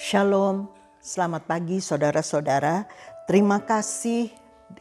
Shalom, selamat pagi saudara-saudara. Terima kasih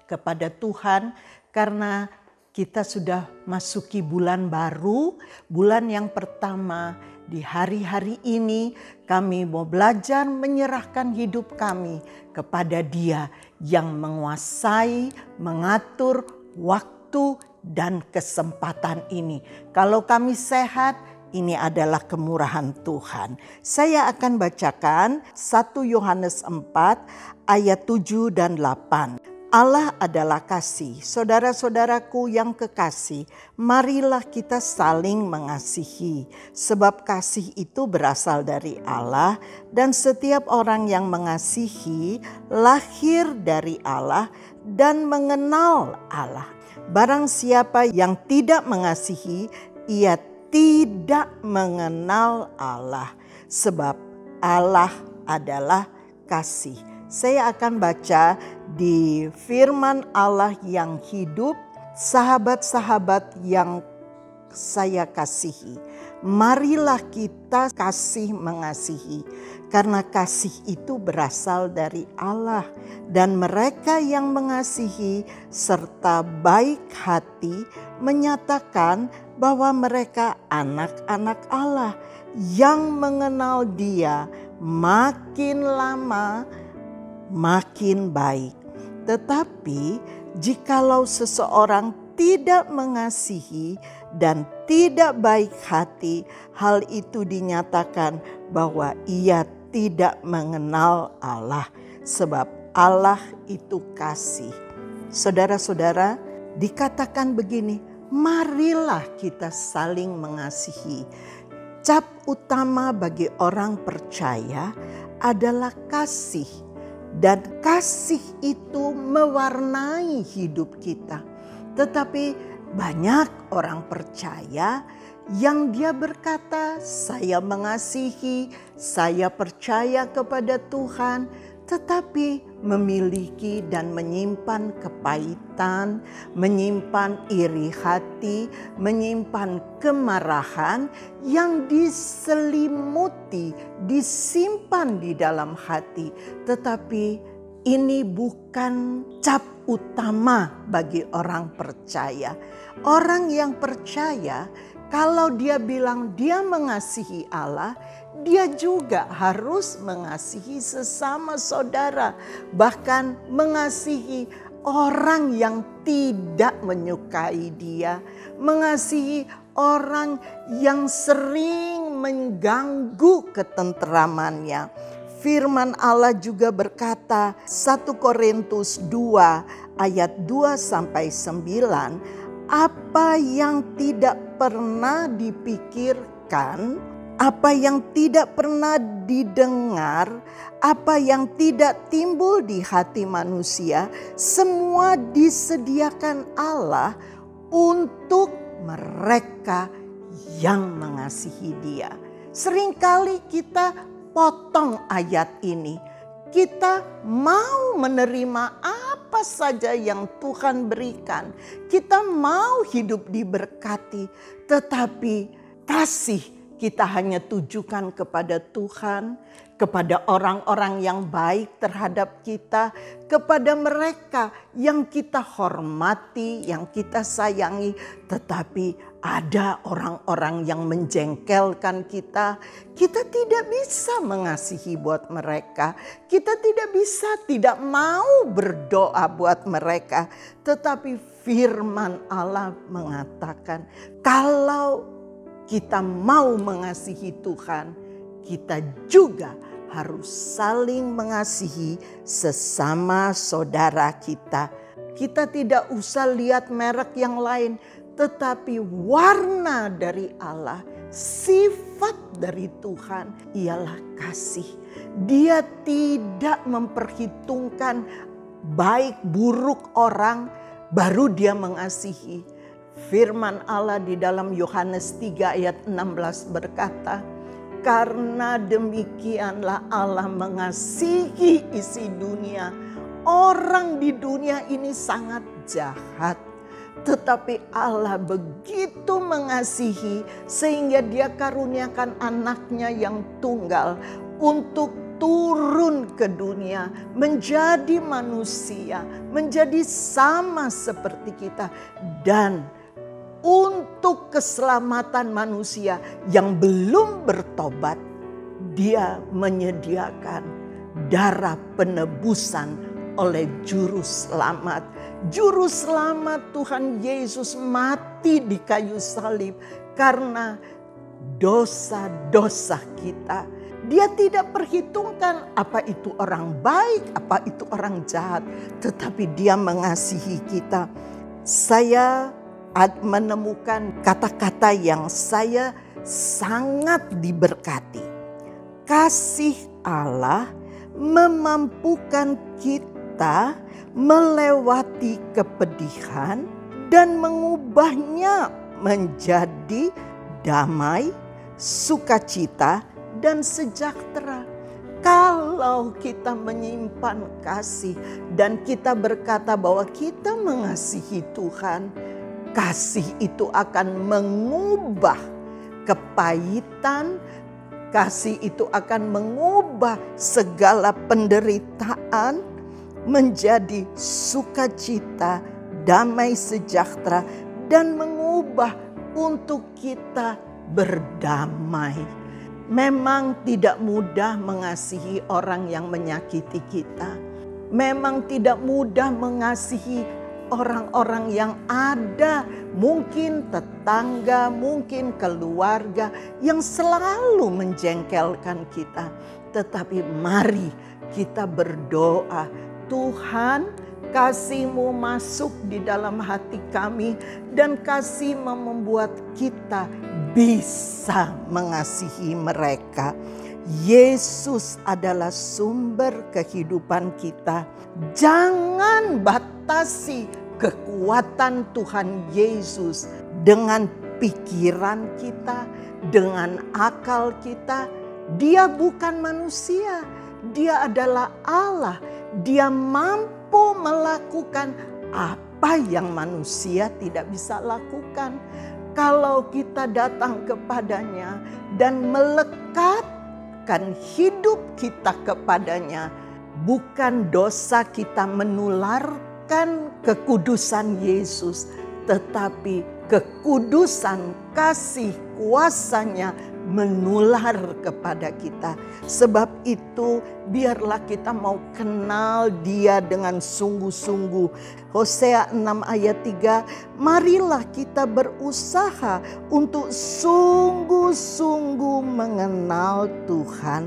kepada Tuhan karena kita sudah masuki bulan baru, bulan yang pertama. Di hari-hari ini kami mau belajar menyerahkan hidup kami kepada Dia yang menguasai, mengatur waktu dan kesempatan ini. Kalau kami sehat, ini adalah kemurahan Tuhan. Saya akan bacakan 1 Yohanes 4 ayat 7 dan 8. Allah adalah kasih. Saudara-saudaraku yang kekasih, marilah kita saling mengasihi. Sebab kasih itu berasal dari Allah dan setiap orang yang mengasihi lahir dari Allah dan mengenal Allah. Barang siapa yang tidak mengasihi, ia tidak mengenal Allah, sebab Allah adalah kasih. Saya akan baca di firman Allah yang hidup, sahabat-sahabat yang saya kasihi. Marilah kita kasih mengasihi, karena kasih itu berasal dari Allah. Dan mereka yang mengasihi serta baik hati menyatakan bahwa mereka anak-anak Allah yang mengenal Dia makin lama makin baik. Tetapi jikalau seseorang tidak mengasihi dan tidak baik hati, hal itu dinyatakan bahwa ia tidak mengenal Allah, sebab Allah itu kasih. Saudara-saudara, dikatakan begini, marilah kita saling mengasihi. Cap utama bagi orang percaya adalah kasih. Dan kasih itu mewarnai hidup kita. Tetapi banyak orang percaya yang dia berkata, saya mengasihi, saya percaya kepada Tuhan, tetapi memiliki dan menyimpan kepahitan, menyimpan iri hati, menyimpan kemarahan yang diselimuti, disimpan di dalam hati. Tetapi ini bukan cap utama bagi orang percaya. Orang yang percaya, kalau dia bilang dia mengasihi Allah, dia juga harus mengasihi sesama saudara. Bahkan mengasihi orang yang tidak menyukai dia. Mengasihi orang yang sering mengganggu ketenteramannya. Firman Allah juga berkata 1 Korintus 2 ayat 2-9. Apa yang tidak pernah dipikirkan, apa yang tidak pernah didengar, apa yang tidak timbul di hati manusia, semua disediakan Allah untuk mereka yang mengasihi Dia. Seringkali kita potong ayat ini. Kita mau menerima apa saja yang Tuhan berikan. Kita mau hidup diberkati, tetapi kasih kita hanya tujukan kepada Tuhan, kepada orang-orang yang baik terhadap kita, kepada mereka yang kita hormati, yang kita sayangi. Tetapi ada orang-orang yang menjengkelkan kita. Kita tidak bisa mengasihi buat mereka. Kita tidak mau berdoa buat mereka. Tetapi firman Allah mengatakan, kalau kita mau mengasihi Tuhan, kita juga harus saling mengasihi sesama saudara kita. Kita tidak usah lihat merek yang lain, tetapi warna dari Allah, sifat dari Tuhan ialah kasih. Dia tidak memperhitungkan baik buruk orang, baru dia mengasihi. Firman Allah di dalam Yohanes 3 ayat 16 berkata, karena demikianlah Allah mengasihi isi dunia. Orang di dunia ini sangat jahat. Tetapi Allah begitu mengasihi sehingga Dia karuniakan anaknya yang tunggal untuk turun ke dunia, menjadi manusia, menjadi sama seperti kita. Dan untuk keselamatan manusia yang belum bertobat, Dia menyediakan darah penebusan oleh Juru Selamat. Juru Selamat Tuhan Yesus mati di kayu salib karena dosa-dosa kita. Dia tidak perhitungkan apa itu orang baik, apa itu orang jahat, tetapi Dia mengasihi kita. Saya menemukan kata-kata yang saya sangat diberkati. Kasih Allah memampukan kita melewati kepedihan dan mengubahnya menjadi damai, sukacita, dan sejahtera. Kalau kita menyimpan kasih dan kita berkata bahwa kita mengasihi Tuhan, kasih itu akan mengubah kepahitan, kasih itu akan mengubah segala penderitaan menjadi sukacita, damai sejahtera, dan mengubah untuk kita berdamai. Memang tidak mudah mengasihi orang yang menyakiti kita. Memang tidak mudah mengasihi orang-orang yang ada, mungkin tetangga, mungkin keluarga yang selalu menjengkelkan kita. Tetapi mari kita berdoa, Tuhan, kasih-Mu masuk di dalam hati kami dan kasih-Mu membuat kita bisa mengasihi mereka. Yesus adalah sumber kehidupan kita. Jangan batasi kekuatan Tuhan Yesus dengan pikiran kita, dengan akal kita. Dia bukan manusia, Dia adalah Allah. Dia mampu melakukan apa yang manusia tidak bisa lakukan. Kalau kita datang kepadanya dan melekatkan hidup kita kepadanya, bukan dosa kita menularkan kekudusan Yesus, tetapi kekudusan kasih kuasanya menular kepada kita. Sebab itu biarlah kita mau kenal Dia dengan sungguh-sungguh. Hosea 6 ayat 3, marilah kita berusaha untuk sungguh-sungguh mengenal Tuhan.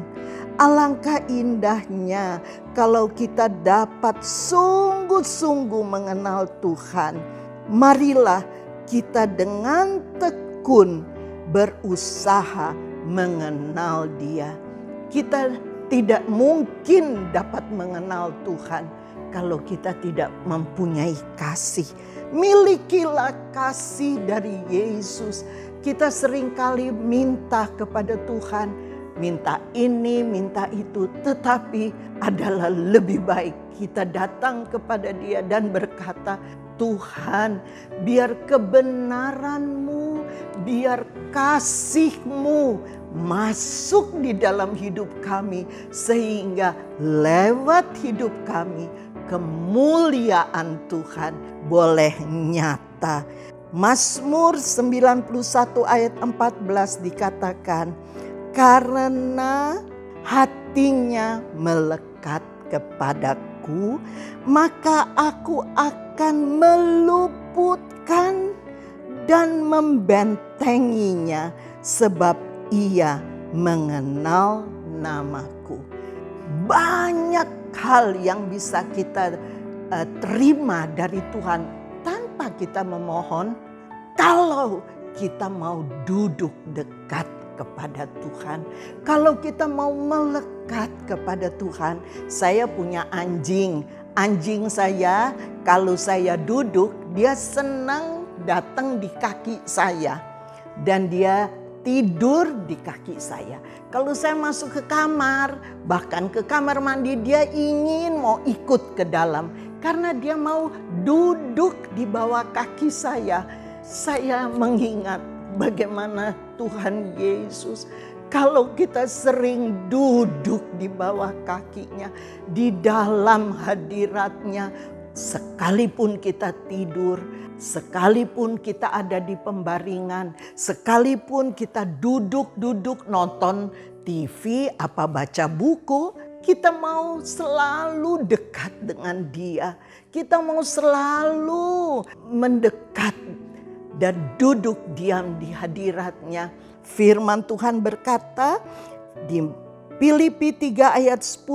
Alangkah indahnya kalau kita dapat sungguh-sungguh mengenal Tuhan. Marilah kita dengan tekun berusaha mengenal Dia. Kita tidak mungkin dapat mengenal Tuhan kalau kita tidak mempunyai kasih. Milikilah kasih dari Yesus. Kita seringkali minta kepada Tuhan, minta ini, minta itu, tetapi adalah lebih baik kita datang kepada Dia dan berkata, Tuhan, biar kebenaran-Mu, biar kasih-Mu masuk di dalam hidup kami, sehingga lewat hidup kami kemuliaan Tuhan boleh nyata. Mazmur 91 ayat 14 dikatakan, karena hatinya melekat kepadaku, maka aku akan meluputkan dan membentenginya, sebab ia mengenal namaku. Banyak hal yang bisa kita terima dari Tuhan tanpa kita memohon, kalau kita mau duduk dekat kepada Tuhan. Kalau kita mau melekat kepada Tuhan. Saya punya anjing. Anjing saya kalau saya duduk, dia senang datang di kaki saya. Dan dia tidur di kaki saya. Kalau saya masuk ke kamar, bahkan ke kamar mandi, dia ingin mau ikut ke dalam. Karena dia mau duduk di bawah kaki saya. Saya mengingat bagaimana Tuhan Yesus kalau kita sering duduk di bawah kakinya, di dalam hadiratnya, sekalipun kita tidur, sekalipun kita ada di pembaringan, sekalipun kita duduk-duduk nonton TV, apa baca buku, kita mau selalu dekat dengan Dia. Kita mau selalu mendekat dan duduk diam di hadiratnya. Firman Tuhan berkata di Filipi 3 ayat 10,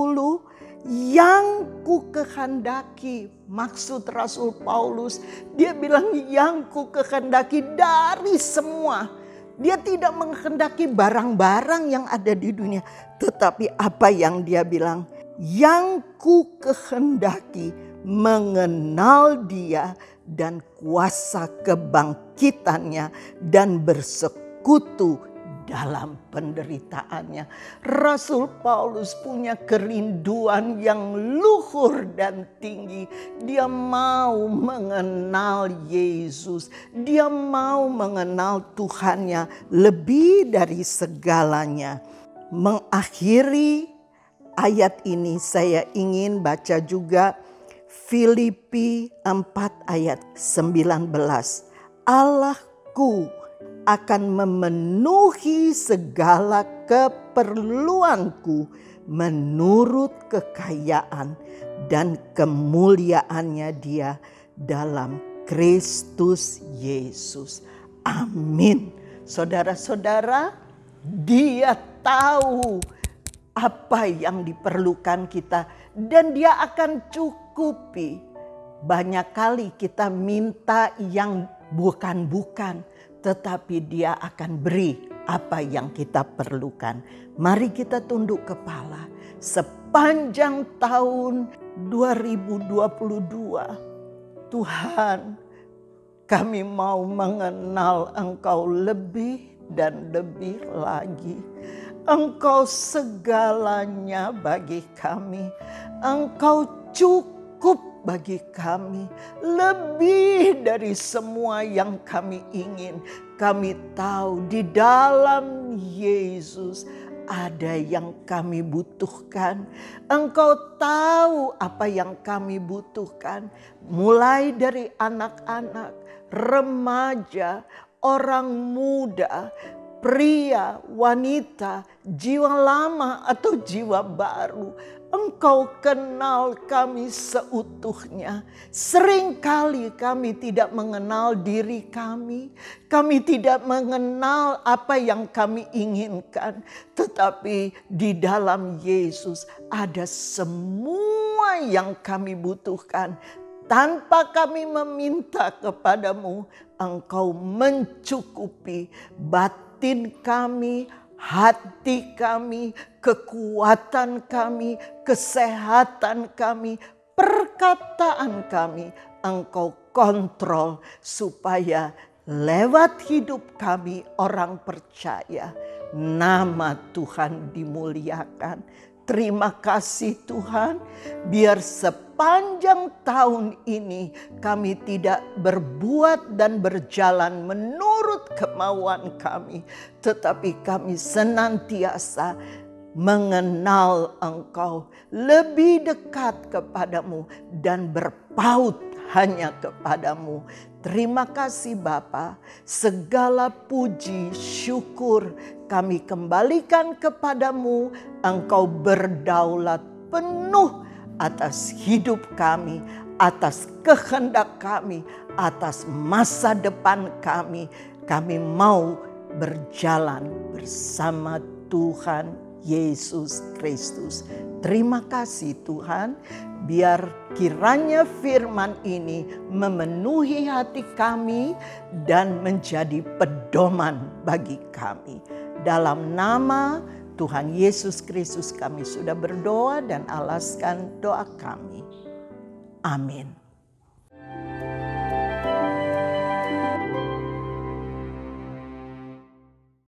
yang ku kehendaki, maksud Rasul Paulus, dia bilang yang ku kehendaki dari semua. Dia tidak menghendaki barang-barang yang ada di dunia, tetapi apa yang dia bilang, yang ku kehendaki mengenal Dia dan kuasa kebangkitannya dan bersekutu dalam penderitaannya. Rasul Paulus punya kerinduan yang luhur dan tinggi. Dia mau mengenal Yesus. Dia mau mengenal Tuhannya lebih dari segalanya. Mengakhiri ayat ini saya ingin baca juga Filipi 4 ayat 19. Allahku akan memenuhi segala keperluanku menurut kekayaan dan kemuliaannya Dia dalam Kristus Yesus. Amin. Saudara-saudara, Dia tahu apa yang diperlukan kita dan Dia akan cukupi. Banyak kali kita minta yang bukan-bukan, tetapi Dia akan beri apa yang kita perlukan. Mari kita tunduk kepala. Sepanjang tahun 2022, Tuhan, kami mau mengenal Engkau lebih dan lebih lagi. Engkau segalanya bagi kami. Engkau cukup bagi kami, lebih dari semua yang kami ingin. Kami tahu di dalam Yesus ada yang kami butuhkan. Engkau tahu apa yang kami butuhkan, mulai dari anak-anak, remaja, orang muda, pria, wanita, jiwa lama atau jiwa baru. Engkau kenal kami seutuhnya. Seringkali kami tidak mengenal diri kami. Kami tidak mengenal apa yang kami inginkan. Tetapi di dalam Yesus ada semua yang kami butuhkan. Tanpa kami meminta kepadamu, Engkau mencukupi batin kami, hati kami, kekuatan kami, kesehatan kami, perkataan kami. Engkau kontrol supaya lewat hidup kami orang percaya nama Tuhan dimuliakan. Terima kasih Tuhan, biar sepanjang tahun ini kami tidak berbuat dan berjalan menurut kemauan kami, tetapi kami senantiasa mengenal Engkau, lebih dekat kepadamu dan berpaut hanya kepadamu. Terima kasih Bapa, segala puji syukur kami kembalikan kepadamu. Engkau berdaulat penuh atas hidup kami, atas kehendak kami, atas masa depan kami. Kami mau berjalan bersama Tuhan Yesus Kristus. Terima kasih Tuhan. Biar kiranya firman ini memenuhi hati kami dan menjadi pedoman bagi kami. Dalam nama Tuhan Yesus Kristus kami sudah berdoa dan alaskan doa kami. Amin.